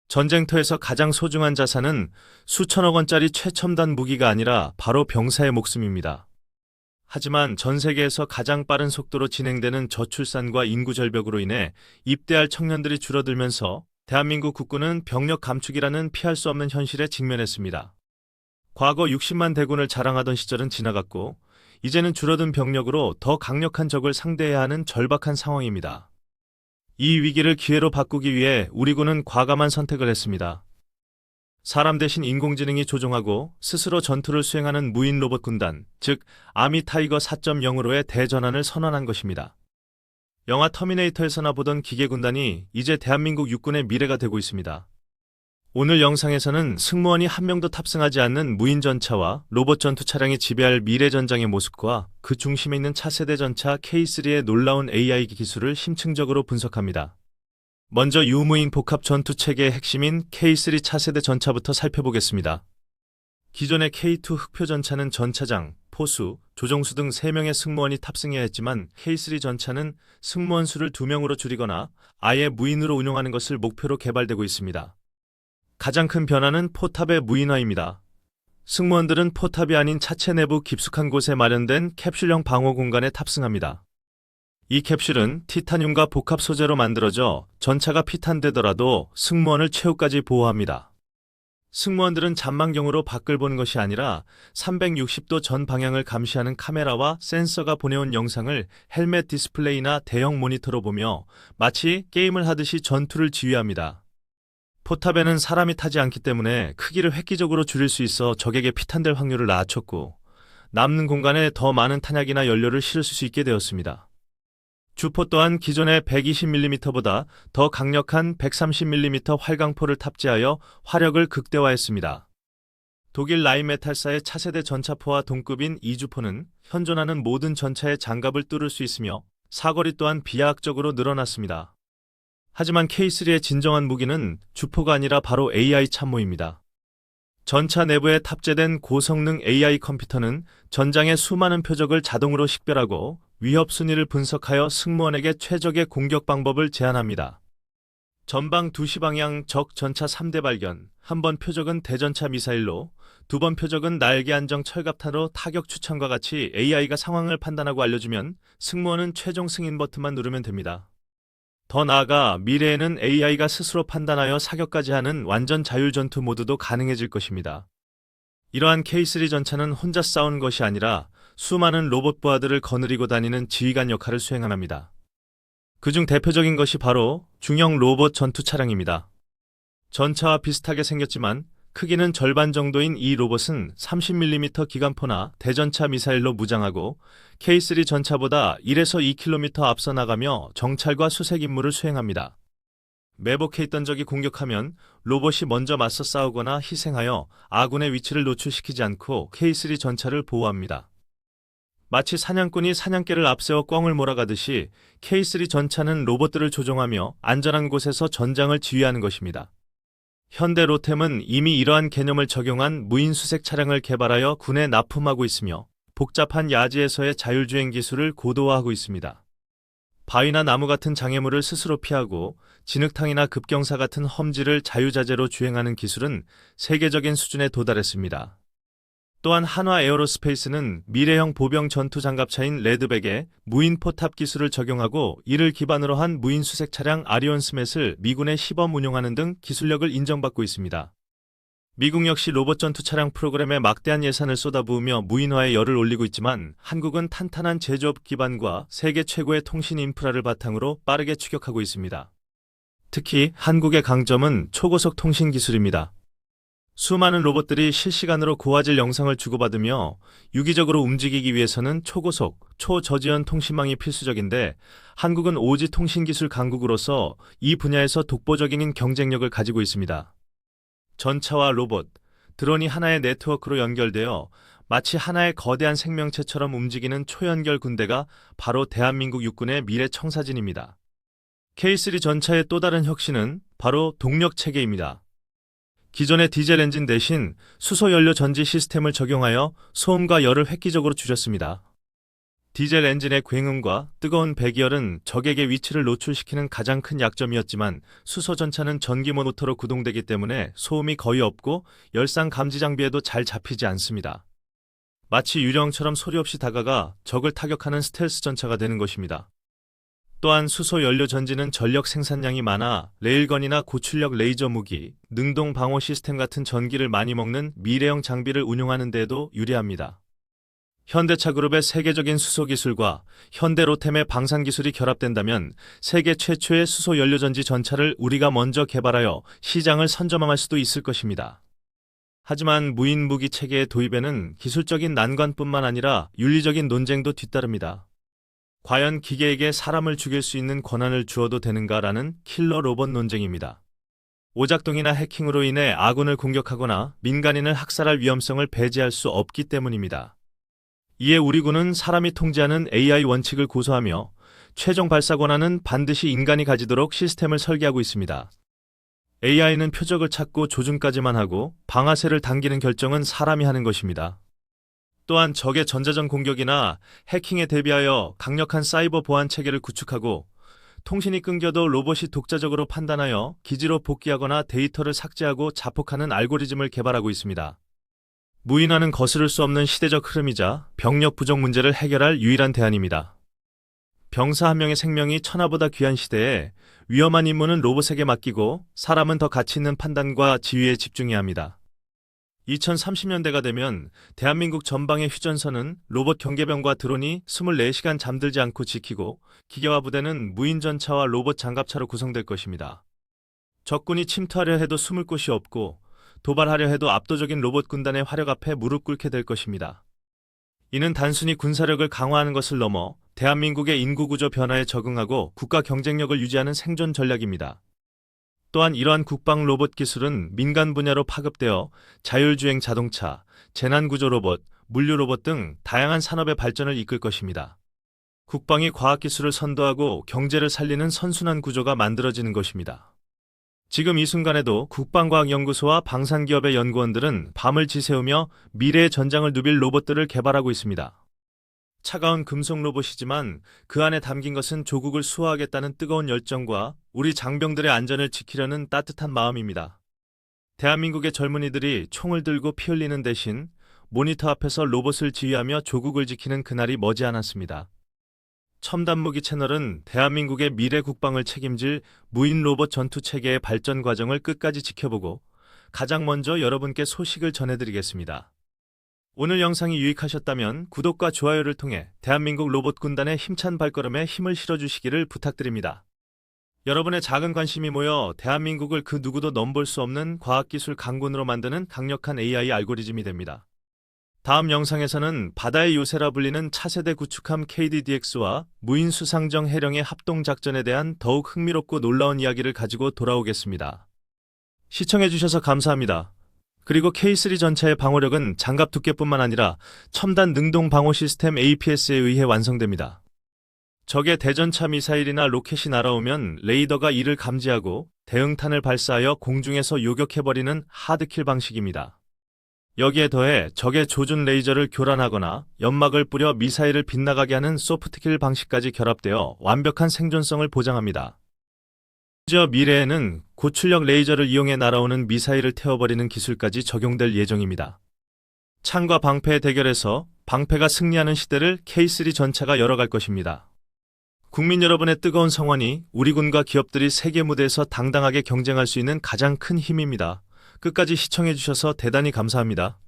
전쟁터에서 가장 소중한 자산은 수천억 원짜리 최첨단 무기가 아니라 바로 병사의 목숨입니다. 하지만 전 세계에서 가장 빠른 속도로 진행되는 저출산과 인구 절벽으로 인해 입대할 청년들이 줄어들면서 대한민국 국군은 병력 감축이라는 피할 수 없는 현실에 직면했습니다. 과거 60만 대군을 자랑하던 시절은 지나갔고, 이제는 줄어든 병력으로 더 강력한 적을 상대해야 하는 절박한 상황입니다. 이 위기를 기회로 바꾸기 위해 우리 군은 과감한 선택을 했습니다. 사람 대신 인공지능이 조종하고 스스로 전투를 수행하는 무인 로봇 군단, 즉 아미 타이거 4.0으로의 대전환을 선언한 것입니다. 영화 터미네이터에서나 보던 기계 군단이 이제 대한민국 육군의 미래가 되고 있습니다. 오늘 영상에서는 승무원이 한 명도 탑승하지 않는 무인 전차와 로봇 전투 차량이 지배할 미래 전장의 모습과 그 중심에 있는 차세대 전차 K3의 놀라운 AI 기술을 심층적으로 분석합니다. 먼저 유무인 복합 전투 체계의 핵심인 K3 차세대 전차부터 살펴보겠습니다. 기존의 K2 흑표 전차는 전차장, 포수, 조종수 등 3명의 승무원이 탑승해야 했지만 K3 전차는 승무원 수를 2명으로 줄이거나 아예 무인으로 운용하는 것을 목표로 개발되고 있습니다. 가장 큰 변화는 포탑의 무인화입니다. 승무원들은 포탑이 아닌 차체 내부 깊숙한 곳에 마련된 캡슐형 방호 공간에 탑승합니다. 이 캡슐은 티타늄과 복합 소재로 만들어져 전차가 피탄되더라도 승무원을 최후까지 보호합니다. 승무원들은 잠만경으로 밖을 보는 것이 아니라 360도 전 방향을 감시하는 카메라와 센서가 보내온 영상을 헬멧 디스플레이나 대형 모니터로 보며 마치 게임을 하듯이 전투를 지휘합니다. 포탑에는 사람이 타지 않기 때문에 크기를 획기적으로 줄일 수 있어 적에게 피탄될 확률을 낮췄고, 남는 공간에 더 많은 탄약이나 연료를 실을 수 있게 되었습니다. 주포 또한 기존의 120mm보다 더 강력한 130mm 활강포를 탑재하여 화력을 극대화했습니다. 독일 라인메탈사의 차세대 전차포와 동급인 이주포는 현존하는 모든 전차의 장갑을 뚫을 수 있으며 사거리 또한 비하학적으로 늘어났습니다. 하지만 K3의 진정한 무기는 주포가 아니라 바로 AI 참모입니다. 전차 내부에 탑재된 고성능 AI 컴퓨터는 전장의 수많은 표적을 자동으로 식별하고 위협 순위를 분석하여 승무원에게 최적의 공격 방법을 제안합니다. 전방 2시 방향 적 전차 3대 발견, 한 번 표적은 대전차 미사일로, 2번 표적은 날개 안정 철갑탄으로 타격 추천과 같이 AI가 상황을 판단하고 알려주면 승무원은 최종 승인 버튼만 누르면 됩니다. 더 나아가 미래에는 AI가 스스로 판단하여 사격까지 하는 완전 자율 전투 모드도 가능해질 것입니다. 이러한 K3 전차는 혼자 싸우는 것이 아니라 수많은 로봇 부하들을 거느리고 다니는 지휘관 역할을 수행합니다. 그중 대표적인 것이 바로 중형 로봇 전투 차량입니다. 전차와 비슷하게 생겼지만 크기는 절반 정도인 이 로봇은 30mm 기관포나 대전차 미사일로 무장하고 K3 전차보다 1에서 2km 앞서 나가며 정찰과 수색 임무를 수행합니다. 매복해 있던 적이 공격하면 로봇이 먼저 맞서 싸우거나 희생하여 아군의 위치를 노출시키지 않고 K3 전차를 보호합니다. 마치 사냥꾼이 사냥개를 앞세워 꿩을 몰아가듯이 K3 전차는 로봇들을 조종하며 안전한 곳에서 전장을 지휘하는 것입니다. 현대 로템은 이미 이러한 개념을 적용한 무인 수색 차량을 개발하여 군에 납품하고 있으며 복잡한 야지에서의 자율주행 기술을 고도화하고 있습니다. 바위나 나무 같은 장애물을 스스로 피하고 진흙탕이나 급경사 같은 험지를 자유자재로 주행하는 기술은 세계적인 수준에 도달했습니다. 또한 한화 에어로스페이스는 미래형 보병 전투 장갑차인 레드백에 무인 포탑 기술을 적용하고 이를 기반으로 한 무인 수색 차량 아리온 스맷을 미군에 시범 운용하는 등 기술력을 인정받고 있습니다. 미국 역시 로봇 전투 차량 프로그램에 막대한 예산을 쏟아부으며 무인화에 열을 올리고 있지만 한국은 탄탄한 제조업 기반과 세계 최고의 통신 인프라를 바탕으로 빠르게 추격하고 있습니다. 특히 한국의 강점은 초고속 통신 기술입니다. 수많은 로봇들이 실시간으로 고화질 영상을 주고받으며 유기적으로 움직이기 위해서는 초고속, 초저지연 통신망이 필수적인데 한국은 오지 통신기술 강국으로서 이 분야에서 독보적인 경쟁력을 가지고 있습니다. 전차와 로봇, 드론이 하나의 네트워크로 연결되어 마치 하나의 거대한 생명체처럼 움직이는 초연결 군대가 바로 대한민국 육군의 미래 청사진입니다. K3 전차의 또 다른 혁신은 바로 동력 체계입니다. 기존의 디젤 엔진 대신 수소연료 전지 시스템을 적용하여 소음과 열을 획기적으로 줄였습니다. 디젤 엔진의 굉음과 뜨거운 배기열은 적에게 위치를 노출시키는 가장 큰 약점이었지만 수소 전차는 전기 모터로 구동되기 때문에 소음이 거의 없고 열상 감지 장비에도 잘 잡히지 않습니다. 마치 유령처럼 소리 없이 다가가 적을 타격하는 스텔스 전차가 되는 것입니다. 또한 수소 연료 전지는 전력 생산량이 많아 레일건이나 고출력 레이저 무기, 능동 방어 시스템 같은 전기를 많이 먹는 미래형 장비를 운용하는 데에도 유리합니다. 현대차 그룹의 세계적인 수소 기술과 현대 로템의 방산 기술이 결합된다면 세계 최초의 수소 연료전지 전차를 우리가 먼저 개발하여 시장을 선점할 수도 있을 것입니다. 하지만 무인 무기 체계의 도입에는 기술적인 난관뿐만 아니라 윤리적인 논쟁도 뒤따릅니다. 과연 기계에게 사람을 죽일 수 있는 권한을 주어도 되는가라는 킬러 로봇 논쟁입니다. 오작동이나 해킹으로 인해 아군을 공격하거나 민간인을 학살할 위험성을 배제할 수 없기 때문입니다. 이에 우리 군은 사람이 통제하는 AI 원칙을 고수하며 최종 발사 권한은 반드시 인간이 가지도록 시스템을 설계하고 있습니다. AI는 표적을 찾고 조준까지만 하고 방아쇠를 당기는 결정은 사람이 하는 것입니다. 또한 적의 전자전 공격이나 해킹에 대비하여 강력한 사이버 보안 체계를 구축하고 통신이 끊겨도 로봇이 독자적으로 판단하여 기지로 복귀하거나 데이터를 삭제하고 자폭하는 알고리즘을 개발하고 있습니다. 무인화는 거스를 수 없는 시대적 흐름이자 병력 부족 문제를 해결할 유일한 대안입니다. 병사 한 명의 생명이 천하보다 귀한 시대에 위험한 임무는 로봇에게 맡기고 사람은 더 가치 있는 판단과 지휘에 집중해야 합니다. 2030년대가 되면 대한민국 전방의 휴전선은 로봇 경계병과 드론이 24시간 잠들지 않고 지키고 기계화 부대는 무인 전차와 로봇 장갑차로 구성될 것입니다. 적군이 침투하려 해도 숨을 곳이 없고 도발하려 해도 압도적인 로봇 군단의 화력 앞에 무릎 꿇게 될 것입니다. 이는 단순히 군사력을 강화하는 것을 넘어 대한민국의 인구구조 변화에 적응하고 국가 경쟁력을 유지하는 생존 전략입니다. 또한 이러한 국방 로봇 기술은 민간 분야로 파급되어 자율주행 자동차, 재난구조 로봇, 물류 로봇 등 다양한 산업의 발전을 이끌 것입니다. 국방이 과학기술을 선도하고 경제를 살리는 선순환 구조가 만들어지는 것입니다. 지금 이 순간에도 국방과학연구소와 방산기업의 연구원들은 밤을 지새우며 미래의 전장을 누빌 로봇들을 개발하고 있습니다. 차가운 금속 로봇이지만 그 안에 담긴 것은 조국을 수호하겠다는 뜨거운 열정과 우리 장병들의 안전을 지키려는 따뜻한 마음입니다. 대한민국의 젊은이들이 총을 들고 피 흘리는 대신 모니터 앞에서 로봇을 지휘하며 조국을 지키는 그날이 머지않았습니다. 첨단무기 채널은 대한민국의 미래 국방을 책임질 무인 로봇 전투 체계의 발전 과정을 끝까지 지켜보고 가장 먼저 여러분께 소식을 전해드리겠습니다. 오늘 영상이 유익하셨다면 구독과 좋아요를 통해 대한민국 로봇 군단의 힘찬 발걸음에 힘을 실어주시기를 부탁드립니다. 여러분의 작은 관심이 모여 대한민국을 그 누구도 넘볼 수 없는 과학기술 강군으로 만드는 강력한 AI 알고리즘이 됩니다. 다음 영상에서는 바다의 요새라 불리는 차세대 구축함 KDDX와 무인 수상정 해령의 합동작전에 대한 더욱 흥미롭고 놀라운 이야기를 가지고 돌아오겠습니다. 시청해주셔서 감사합니다. 그리고 K3 전차의 방어력은 장갑 두께뿐만 아니라 첨단 능동 방어 시스템 APS에 의해 완성됩니다. 적의 대전차 미사일이나 로켓이 날아오면 레이더가 이를 감지하고 대응탄을 발사하여 공중에서 요격해버리는 하드킬 방식입니다. 여기에 더해 적의 조준 레이저를 교란하거나 연막을 뿌려 미사일을 빗나가게 하는 소프트킬 방식까지 결합되어 완벽한 생존성을 보장합니다. 심지어 미래에는 고출력 레이저를 이용해 날아오는 미사일을 태워버리는 기술까지 적용될 예정입니다. 창과 방패의 대결에서 방패가 승리하는 시대를 K3 전차가 열어갈 것입니다. 국민 여러분의 뜨거운 성원이 우리 군과 기업들이 세계 무대에서 당당하게 경쟁할 수 있는 가장 큰 힘입니다. 끝까지 시청해주셔서 대단히 감사합니다.